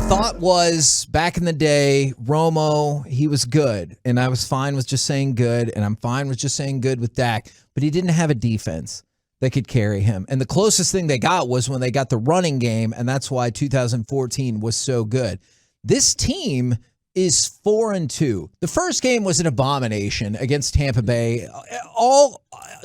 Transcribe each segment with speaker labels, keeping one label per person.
Speaker 1: thought was, back in the day, Romo, he was good, and I was fine with just saying good, and I'm fine with just saying good with Dak, but he didn't have a defense that could carry him. And the closest thing they got was when they got the running game, and that's why 2014 was so good. This team is 4-2. The first game was an abomination against Tampa Bay.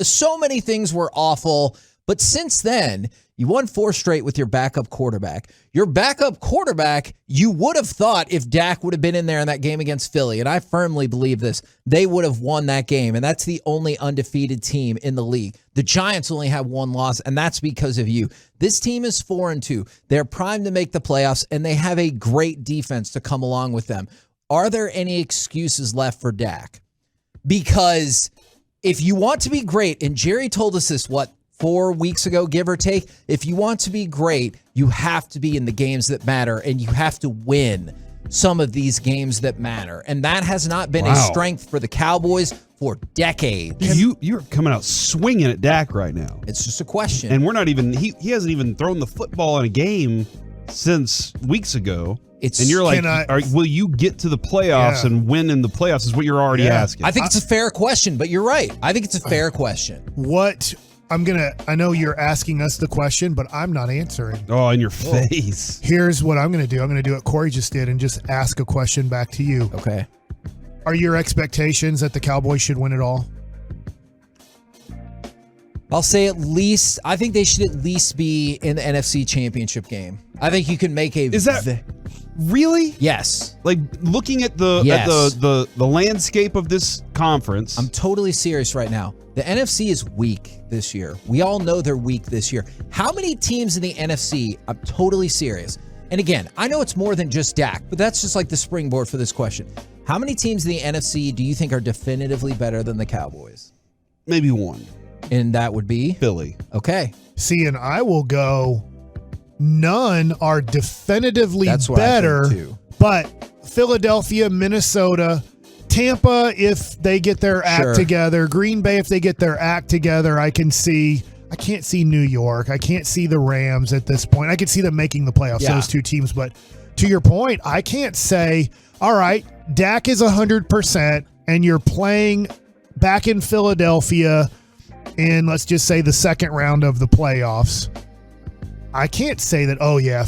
Speaker 1: So many things were awful, but since then, you won 4 straight with your backup quarterback. Your backup quarterback, you would have thought if Dak would have been in there in that game against Philly, and I firmly believe this, they would have won that game, and that's the only undefeated team in the league. The Giants only have 1 loss, and that's because of you. This team is 4-2. They're primed to make the playoffs, and they have a great defense to come along with them. Are there any excuses left for Dak? Because if you want to be great, and Jerry told us this, 4 weeks ago, give or take, if you want to be great, you have to be in the games that matter, and you have to win some of these games that matter. And that has not been a strength for the Cowboys for decades.
Speaker 2: You're coming out swinging at Dak right now.
Speaker 1: It's just a question.
Speaker 2: And we're not even, he hasn't even thrown the football in a game since weeks ago. And you're like, will you get to the playoffs and win in the playoffs is what you're already asking.
Speaker 1: I think it's a fair question, but you're right. I think it's a fair question.
Speaker 3: I know you're asking us the question, but I'm not answering.
Speaker 2: Oh, in your face.
Speaker 3: Here's what I'm going to do. I'm going to do what Corey just did and just ask a question back to you.
Speaker 1: Okay.
Speaker 3: Are your expectations that the Cowboys should win it all?
Speaker 1: I'll say I think they should at least be in the NFC Championship game. I think you can make a...
Speaker 2: Is that... Really?
Speaker 1: Yes.
Speaker 2: Like looking at the landscape of this conference.
Speaker 1: I'm totally serious right now. The NFC is weak this year. We all know they're weak this year. How many teams in the NFC? I'm totally serious. And again, I know it's more than just Dak, but that's just like the springboard for this question. How many teams in the NFC do you think are definitively better than the Cowboys?
Speaker 2: Maybe one.
Speaker 1: And that would be?
Speaker 2: Philly.
Speaker 1: Okay.
Speaker 3: See, and I will go... None are definitively better, but Philadelphia, Minnesota, Tampa, if they get their act together, Green Bay, if they get their act together, I can't see New York. I can't see the Rams at this point. I could see them making the playoffs, those two teams. But to your point, I can't say, all right, Dak is 100% and you're playing back in Philadelphia in, let's just say, the second round of the playoffs. I can't say that,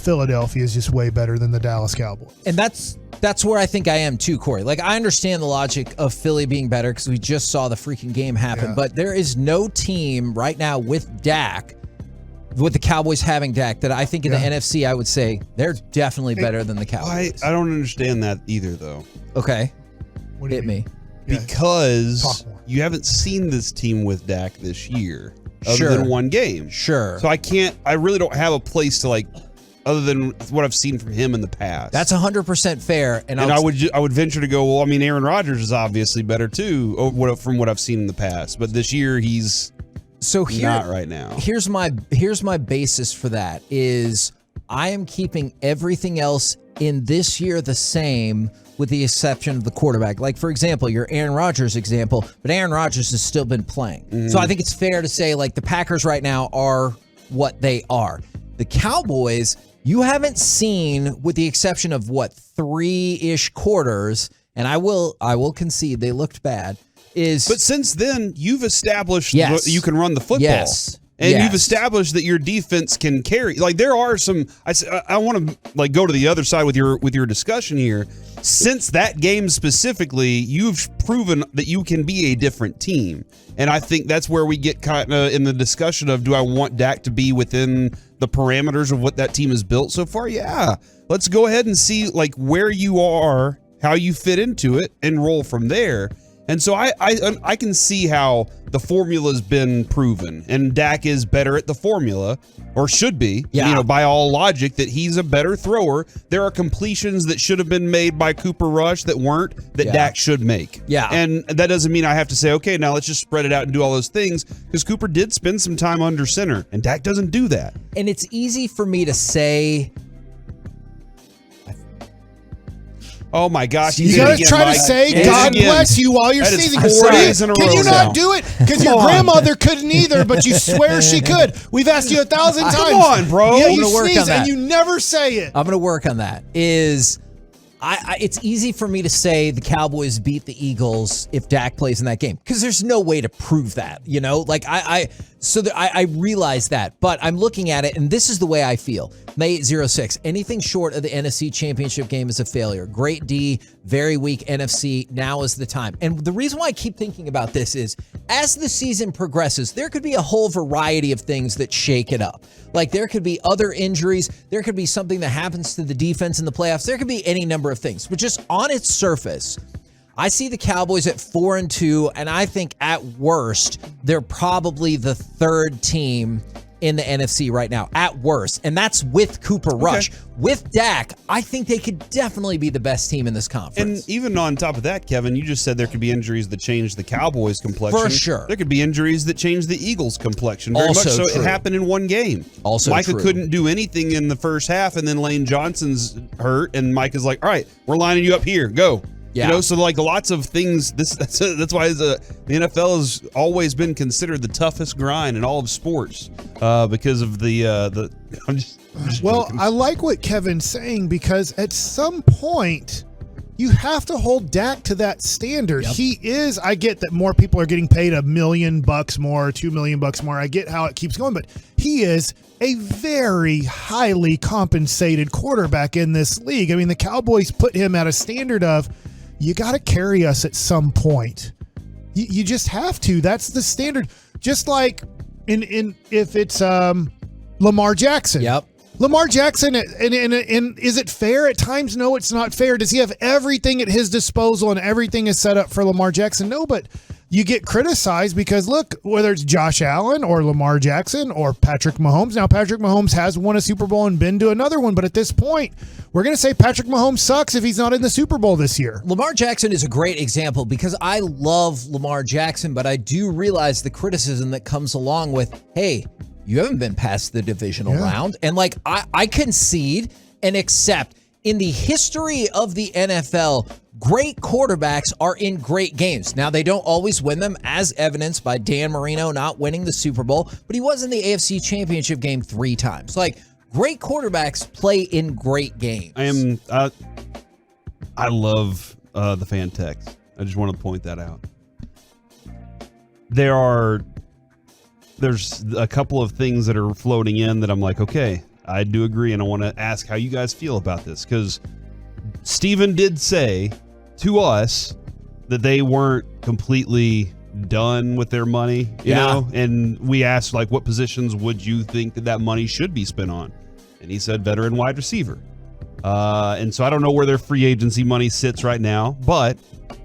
Speaker 3: Philadelphia is just way better than the Dallas Cowboys.
Speaker 1: And that's where I think I am too, Corey. Like, I understand the logic of Philly being better because we just saw the freaking game happen. But there is no team right now with Dak, with the Cowboys having Dak, that I think in the NFC I would say they're definitely better than the Cowboys.
Speaker 2: I don't understand that either, though.
Speaker 1: Okay. Hit me.
Speaker 2: Because you haven't seen this team with Dak this year. Other than one game.
Speaker 1: Sure.
Speaker 2: So I really don't have a place to other than what I've seen from him in the past.
Speaker 1: That's 100% fair. And
Speaker 2: I would venture to go, Aaron Rodgers is obviously better too from what I've seen in the past. But this year he's not right now.
Speaker 1: Here's my basis for that is I am keeping everything else in this year the same with the exception of the quarterback. Like, for example, your Aaron Rodgers example, but Aaron Rodgers has still been playing. Mm-hmm. So I think it's fair to say, the Packers right now are what they are. The Cowboys, you haven't seen, with the exception of, 3-ish quarters, and I will concede they looked bad, But
Speaker 2: since then, you've established you can run the football.
Speaker 1: Yes.
Speaker 2: And you've established that your defense can carry. There are some. I want to go to the other side with your discussion here. Since that game specifically, you've proven that you can be a different team, and I think that's where we get kind of in the discussion of, do I want Dak to be within the parameters of what that team has built so far? Yeah, let's go ahead and see where you are, how you fit into it, and roll from there. And so I can see how the formula's been proven, and Dak is better at the formula, or should be, by all logic, that he's a better thrower. There are completions that should have been made by Cooper Rush that weren't, that Dak should make.
Speaker 1: Yeah.
Speaker 2: And that doesn't mean I have to say, okay, now let's just spread it out and do all those things, because Cooper did spend some time under center, and Dak doesn't do that.
Speaker 1: And it's easy for me to say...
Speaker 2: Oh my gosh!
Speaker 3: You gotta try to say "God bless you" while you're sneezing.
Speaker 2: 4 days in a row.
Speaker 3: Can you not do it? Because your grandmother couldn't either, but you swear she could. We've asked you 1,000 times.
Speaker 2: Come on, bro.
Speaker 3: Yeah, you sneeze and you never say it.
Speaker 1: I'm gonna work on that. It's easy for me to say the Cowboys beat the Eagles if Dak plays in that game because there's no way to prove that, you know? Like I realize that, but I'm looking at it and this is the way I feel. May 806. Anything short of the NFC Championship game is a failure. Great D, very weak NFC. Now is the time. And the reason why I keep thinking about this is as the season progresses, there could be a whole variety of things that shake it up. Like there could be other injuries. There could be something that happens to the defense in the playoffs. There could be any number of things. But just on its surface, I see the Cowboys at 4-2, and I think at worst, they're probably the third team in the NFC right now, at worst. And that's with Cooper Rush. With Dak, I think they could definitely be the best team in this conference.
Speaker 2: And even on top of that, Kevin, you just said there could be injuries that change the Cowboys' complexion.
Speaker 1: For sure.
Speaker 2: There could be injuries that change the Eagles' complexion. Very
Speaker 1: Also
Speaker 2: much so.
Speaker 1: true.
Speaker 2: It happened in one game.
Speaker 1: Also
Speaker 2: Micah
Speaker 1: true.
Speaker 2: couldn't do anything in the first half, and then Lane Johnson's hurt, and Micah's like, all right, we're lining you up here. Go.
Speaker 1: Yeah.
Speaker 2: You know, so like lots of things. That's why the NFL has always been considered the toughest grind in all of sports because of the. I'm just
Speaker 3: well, I like what Kevin's saying because at some point you have to hold Dak to that standard.
Speaker 1: Yep.
Speaker 3: He is. I get that more people are getting paid $1 million more, $2 million more. I get how it keeps going, but he is a very highly compensated quarterback in this league. I mean, the Cowboys put him at a standard of. You got to carry us at some point. You just have to. That's the standard. Just like in if it's Lamar Jackson.
Speaker 1: Yep.
Speaker 3: Lamar Jackson, and is it fair at times? No, it's not fair. Does he have everything at his disposal and everything is set up for Lamar Jackson? No, but you get criticized because, look, whether it's Josh Allen or Lamar Jackson or Patrick Mahomes. Now, Patrick Mahomes has won a Super Bowl and been to another one, but at this point, we're going to say Patrick Mahomes sucks if he's not in the Super Bowl this year.
Speaker 1: Lamar Jackson is a great example because I love Lamar Jackson, but I do realize the criticism that comes along with, hey, you haven't been past the divisional round. And like, I concede and accept in the history of the NFL, great quarterbacks are in great games. Now, they don't always win them, as evidenced by Dan Marino not winning the Super Bowl, but he was in the AFC Championship game 3 times. Like, great quarterbacks play in great games.
Speaker 2: I love the fan text. I just want to point that out. There's a couple of things that are floating in that I'm like, okay, I do agree, and I want to ask how you guys feel about this, because Steven did say to us that they weren't completely done with their money, you know, and we asked, like, what positions would you think that money should be spent on? And he said veteran wide receiver. And so I don't know where their free agency money sits right now,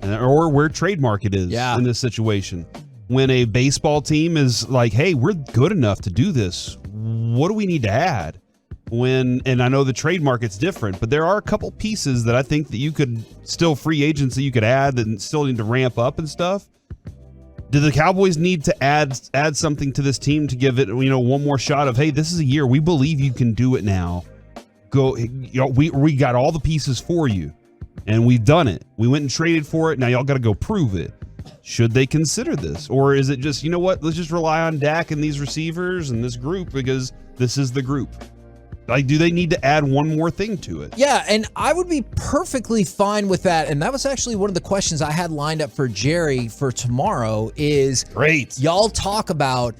Speaker 2: or where trade market is in this situation. When a baseball team is like, hey, we're good enough to do this, what do we need to add? And I know the trade market's different, but there are a couple pieces that I think that you could still free agency you could add that still need to ramp up and stuff. Do the Cowboys need to add something to this team to give it, one more shot of, hey, this is a year we believe you can do it now. Go, we got all the pieces for you, and we've done it. We went and traded for it. Now y'all got to go prove it. Should they consider this, or is it just, you know what? Let's just rely on Dak and these receivers and this group because this is the group. Like, do they need to add one more thing to it?
Speaker 1: Yeah, and I would be perfectly fine with that. And that was actually one of the questions I had lined up for Jerry for tomorrow is,
Speaker 2: great.
Speaker 1: Y'all talk about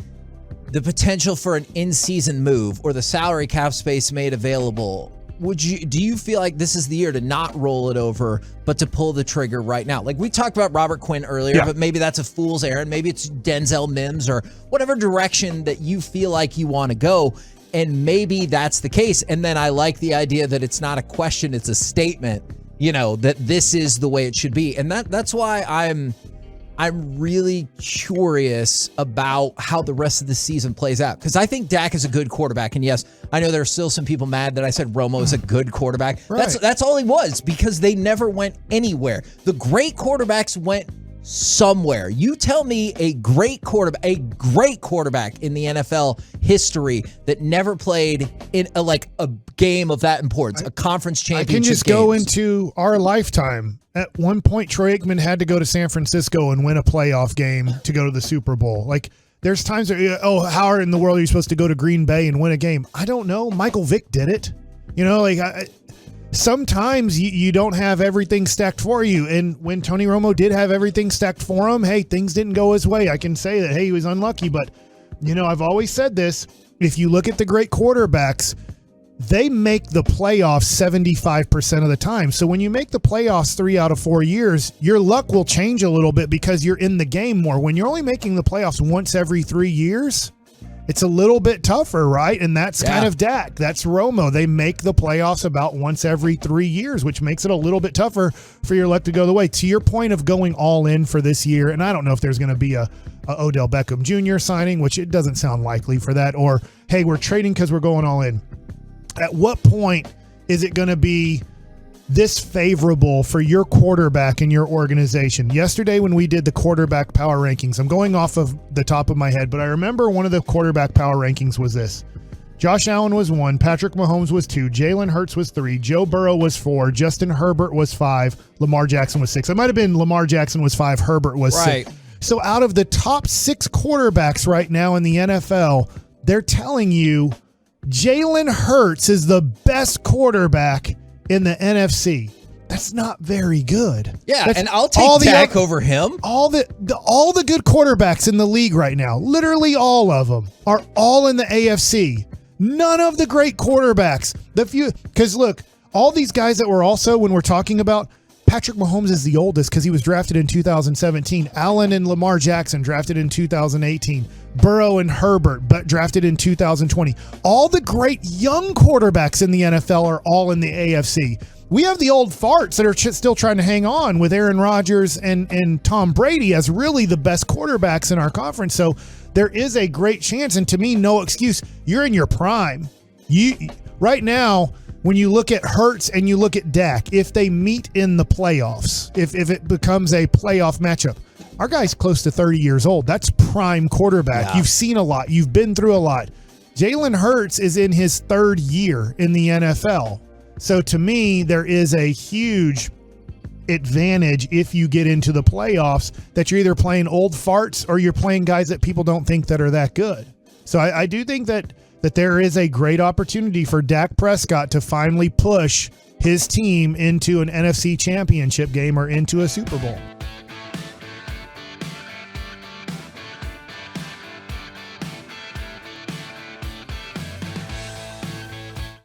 Speaker 1: the potential for an in-season move or the salary cap space made available. Do you feel like this is the year to not roll it over, but to pull the trigger right now? Like we talked about Robert Quinn earlier, but maybe that's a fool's errand. Maybe it's Denzel Mims or whatever direction that you feel like you want to go. And maybe that's the case. And then I like the idea that it's not a question, it's a statement, that this is the way it should be. And that's why I'm really curious about how the rest of the season plays out. Because I think Dak is a good quarterback. And yes, I know there are still some people mad that I said Romo is a good quarterback. Right. That's all he was, because they never went anywhere. The great quarterbacks went somewhere. You tell me a great quarterback in the NFL history that never played in a game of that importance, a conference championship.
Speaker 3: I can just go into our lifetime. At one point, Troy Aikman had to go to San Francisco and win a playoff game to go to the Super Bowl. Like, there's times where, how in the world are you supposed to go to Green Bay and win a game? I don't know. Michael Vick did it. Sometimes you don't have everything stacked for you. And when Tony Romo did have everything stacked for him, hey, things didn't go his way. I can say that, hey, he was unlucky. But, I've always said this. If you look at the great quarterbacks, they make the playoffs 75% of the time. So when you make the playoffs 3 out of 4 years, your luck will change a little bit because you're in the game more. When you're only making the playoffs once every 3 years, it's a little bit tougher, right? And that's kind of Dak. That's Romo. They make the playoffs about once every 3 years, which makes it a little bit tougher for your luck to go the way. To your point of going all in for this year, and I don't know if there's going to be a Odell Beckham Jr. signing, which it doesn't sound likely for that, or, hey, we're trading because we're going all in. At what point is it going to be this favorable for your quarterback in your organization? Yesterday when we did the quarterback power rankings, I'm going off of the top of my head, but I remember one of the quarterback power rankings was this. Josh Allen was 1, Patrick Mahomes was 2, Jalen Hurts was 3, Joe Burrow was 4, Justin Herbert was 5, Lamar Jackson was 6. It might have been Lamar Jackson was 5, Herbert was 6. So out of the top 6 quarterbacks right now in the NFL, they're telling you Jalen Hurts is the best quarterback in the NFC. That's not very good.
Speaker 1: Yeah, and I'll take Dak over him.
Speaker 3: All the good quarterbacks in the league right now, literally all of them, are all in the AFC. None of the great quarterbacks. Because look, all these guys that were also, when we're talking about, Patrick Mahomes is the oldest because he was drafted in 2017. Allen and Lamar Jackson drafted in 2018. Burrow and Herbert drafted in 2020. All the great young quarterbacks in the NFL are all in the AFC. We have the old farts that are still trying to hang on with Aaron Rodgers and Tom Brady as really the best quarterbacks in our conference. So there is a great chance, and to me, no excuse. You're in your prime. Right now, when you look at Hurts and you look at Dak, if they meet in the playoffs, if it becomes a playoff matchup, our guy's close to 30 years old. That's prime quarterback. Yeah. You've seen a lot. You've been through a lot. Jalen Hurts is in his 3rd year in the NFL. So to me, there is a huge advantage if you get into the playoffs that you're either playing old farts or you're playing guys that people don't think that are that good. So I do think that there is a great opportunity for Dak Prescott to finally push his team into an NFC championship game or into a Super Bowl.